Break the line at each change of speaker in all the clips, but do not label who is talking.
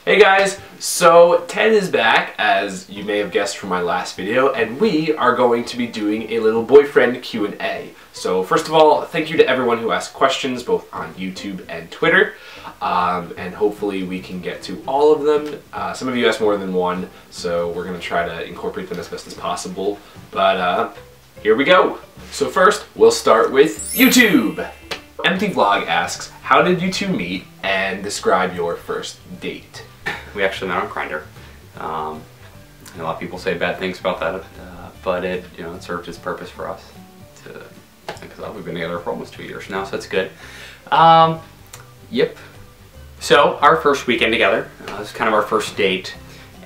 Hey guys, so Ted is back, as you may have guessed from my last video, and we are going to be doing a little boyfriend Q&A. So first of all, thank you to everyone who asked questions both on YouTube and Twitter, and hopefully we can get to all of them. Some of you asked more than one, so we're going to try to incorporate them as best as possible, but here we go. So first, we'll start with YouTube. Empty Vlog asks, how did you two meet, and describe your first date?
We actually met on Grindr. A lot of people say bad things about that, but it served its purpose for us. Because we've been together for almost 2 years now, so it's good. Yep. So our first weekend together, was kind of our first date,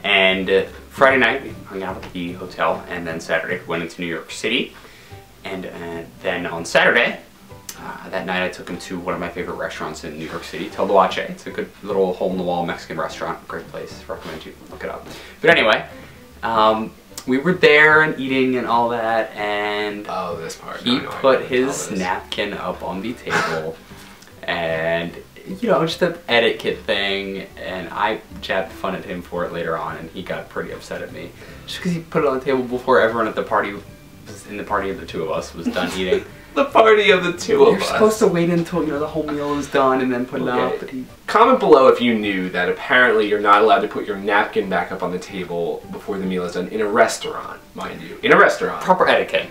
and Friday night we hung out at the hotel, and then Saturday we went into New York City, and then on Saturday. That night I took him to one of my favorite restaurants in New York City, TheOriginalAlexYee. It's a good little hole-in-the-wall Mexican restaurant. Great place. Recommend you look it up. But anyway, we were there and eating and all that, and
this part.
he put his napkin up on the table, and just an etiquette thing, and I jabbed fun at him for it later on, and he got pretty upset at me just because he put it on the table before everyone at the party, in the party of the two of us, was done eating.
The party of the two of us.
You're supposed to wait until the whole meal is done and then put it up. But
comment below if you knew that apparently you're not allowed to put your napkin back up on the table before the meal is done in a restaurant, mind you. In a restaurant.
Proper etiquette.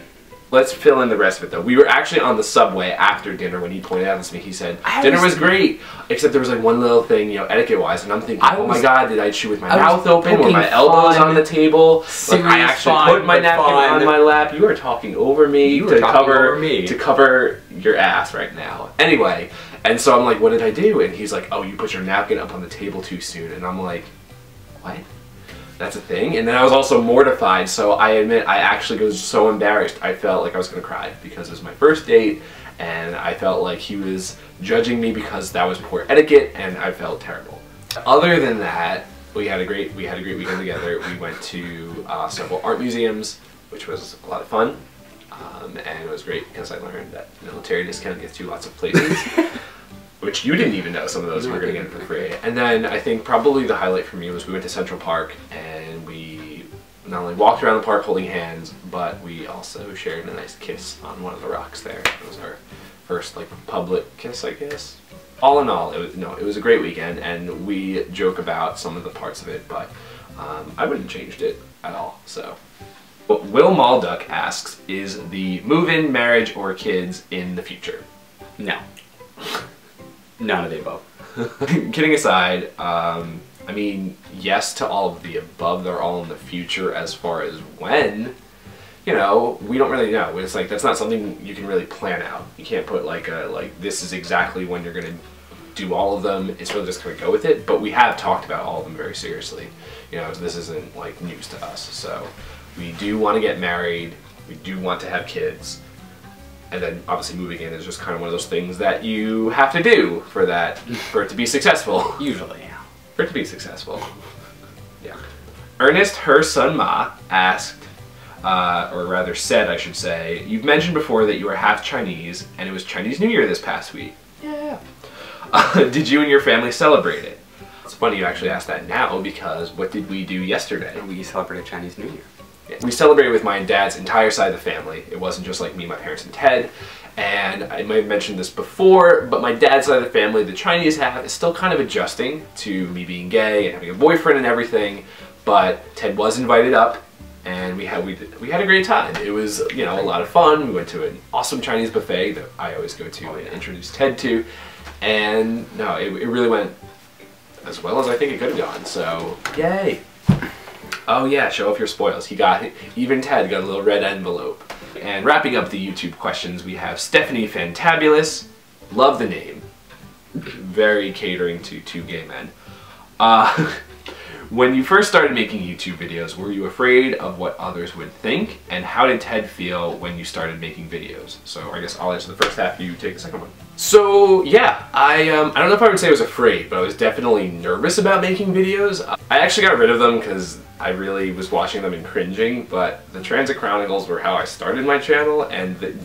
Let's fill in the rest of it though. We were actually on the subway after dinner when he pointed out to me. He said, dinner was great, except there was like one little thing, etiquette wise, and I'm thinking, oh my god, did I chew with my mouth open? Were my elbows on the table? Like I actually put my napkin on my lap. You are talking over me to cover your ass right now. Anyway, and so I'm like, what did I do? And he's like, oh, you put your napkin up on the table too soon. And I'm like, what? That's a thing? And then I was also mortified, so I admit I actually was so embarrassed I felt like I was going to cry because it was my first date and I felt like he was judging me because that was poor etiquette and I felt terrible. Other than that, we had a great weekend together. We went to several art museums, which was a lot of fun, and it was great because I learned that military discount gets you lots of places. Which you didn't even know some of those we were going to get for free. And then I think probably the highlight for me was we went to Central Park and we not only walked around the park holding hands, but we also shared a nice kiss on one of the rocks there. It was our first public kiss, I guess. All in all, it was a great weekend, and we joke about some of the parts of it, but I wouldn't have changed it at all. So, Will Malduck asks, is the move-in, marriage, or kids in the future?
No. None of the above.
Kidding aside, I mean, yes to all of the above. They're all in the future. As far as when, we don't really know. It's like, that's not something you can really plan out. You can't put this is exactly when you're going to do all of them. It's really just going to go with it. But we have talked about all of them very seriously. This isn't news to us. So we do want to get married. We do want to have kids. And then obviously moving in is just kind of one of those things that you have to do for it to be successful.
Usually, yeah.
For it to be successful. Yeah. Ernest Her Son Ma asked, or rather said I should say, you've mentioned before that you are half Chinese and it was Chinese New Year this past week. Yeah. Did you and your family celebrate it? It's funny you actually asked that now because what did we do yesterday?
We celebrated Chinese New Year.
We celebrated with my dad's entire side of the family. It wasn't just me, my parents, and Ted. And I might have mentioned this before, but my dad's side of the family, the Chinese half, is still kind of adjusting to me being gay and having a boyfriend and everything. But Ted was invited up, and we had a great time. It was a lot of fun. We went to an awesome Chinese buffet that I always go to and introduce Ted to, and no, it really went as well as I think it could have gone. So yay! Oh yeah, show off your spoils. Even Ted got a little red envelope. And wrapping up the YouTube questions, we have Stephanie Fantabulous. Love the name. Very catering to two gay men. When you first started making YouTube videos, were you afraid of what others would think? And how did Ted feel when you started making videos? So I guess I'll answer the first half, you take the second one. So yeah, I don't know if I would say I was afraid, but I was definitely nervous about making videos. I actually got rid of them because I really was watching them and cringing, but the Transit Chronicles were how I started my channel, and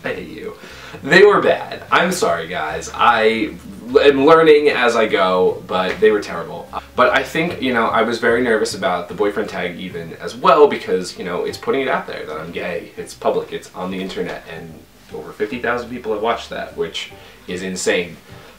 I hate you. They were bad. I'm sorry guys. I am learning as I go, but they were terrible. But I think, you know, I was very nervous about the boyfriend tag even as well because, you know, it's putting it out there that I'm gay. It's public, it's on the internet, and over 50,000 people have watched that, which is insane.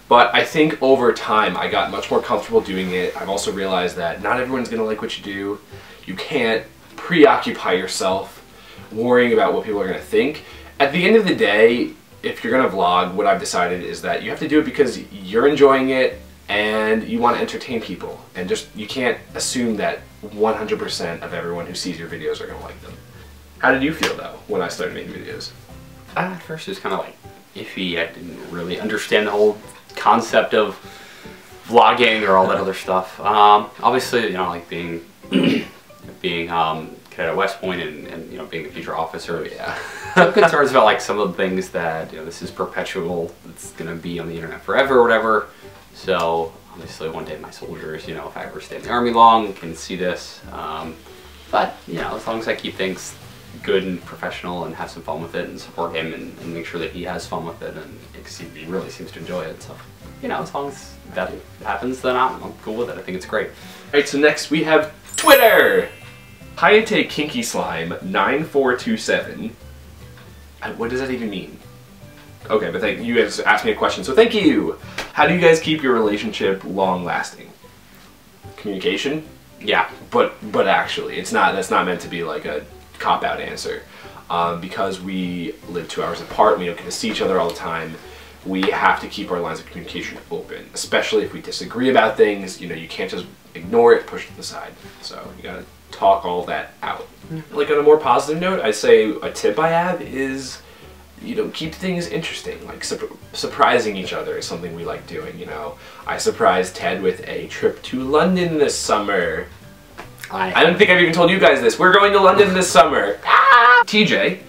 But I think over time I got much more comfortable doing it. I've also realized that not everyone's gonna like what you do. You can't preoccupy yourself worrying about what people are gonna think. At the end of the day, if you're gonna vlog, what I've decided is that you have to do it because you're enjoying it and you want to entertain people. And just, you can't assume that 100% of everyone who sees your videos are gonna like them. How did you feel though when I started making videos?
At first it was kind of like iffy. I didn't really understand the whole concept of vlogging or all that other stuff. Obviously, you know, like being cadet at West Point and you know, being a future officer, yeah. Some concerns about like some of the things that, you know, this is perpetual, it's gonna be on the internet forever or whatever. So obviously one day my soldiers, you know, if I ever stay in the Army long, can see this. But you know, as long as I keep things good and professional and have some fun with it and support him and make sure that he has fun with it, and he really seems to enjoy it. So, you know, as long as that happens, then I'm cool with it. I think it's great.
Alright, so next we have Twitter! Hayate Kinky Slime 9427. What does that even mean? Okay, but you guys asked me a question, so thank you! How do you guys keep your relationship long-lasting? Communication?
Yeah.
But actually, that's not meant to be like a cop-out answer. Because we live 2 hours apart and we don't get to see each other all the time, we have to keep our lines of communication open, especially if we disagree about things. You know, you can't just ignore it, push it to the side. So you gotta talk all that out. Like on a more positive note, I say a tip I have is, you know, keep things interesting. Like surprising each other is something we like doing, you know. I surprised Ted with a trip to London this summer. I don't think I've even told you guys this. We're going to London this summer. TJ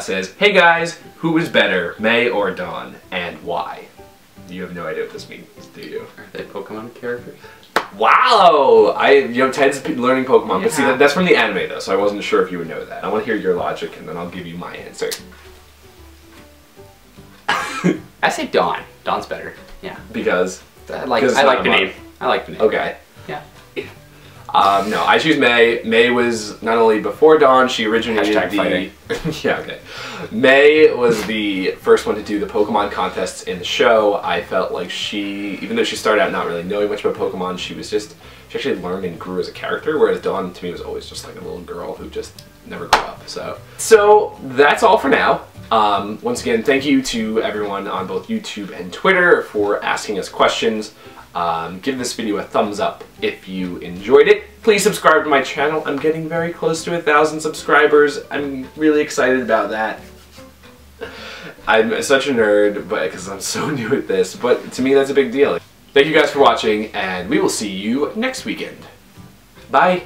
says, hey guys, who is better, May or Dawn, and why? You have no idea what this means, do you?
Are they Pokemon characters?
Wow! You know, Ted's learning Pokemon, but see, that's from the anime though, so I wasn't sure if you would know that. I want to hear your logic, and then I'll give you my answer.
I say Dawn. Dawn's better. Yeah.
Because?
I like the name. I like the name.
Okay.
Yeah.
No, I choose May. May was not only before Dawn, she originated yeah, okay. May was the first one to do the Pokemon contests in the show. I felt like even though she started out not really knowing much about Pokemon, she actually learned and grew as a character, whereas Dawn to me was always just like a little girl who just never grew up. So that's all for now. Once again, thank you to everyone on both YouTube and Twitter for asking us questions. Give this video a thumbs up if you enjoyed it. Please subscribe to my channel. I'm getting very close to 1,000 subscribers. I'm really excited about that. I'm such a nerd, because I'm so new at this, but to me that's a big deal. Thank you guys for watching, and we will see you next weekend. Bye!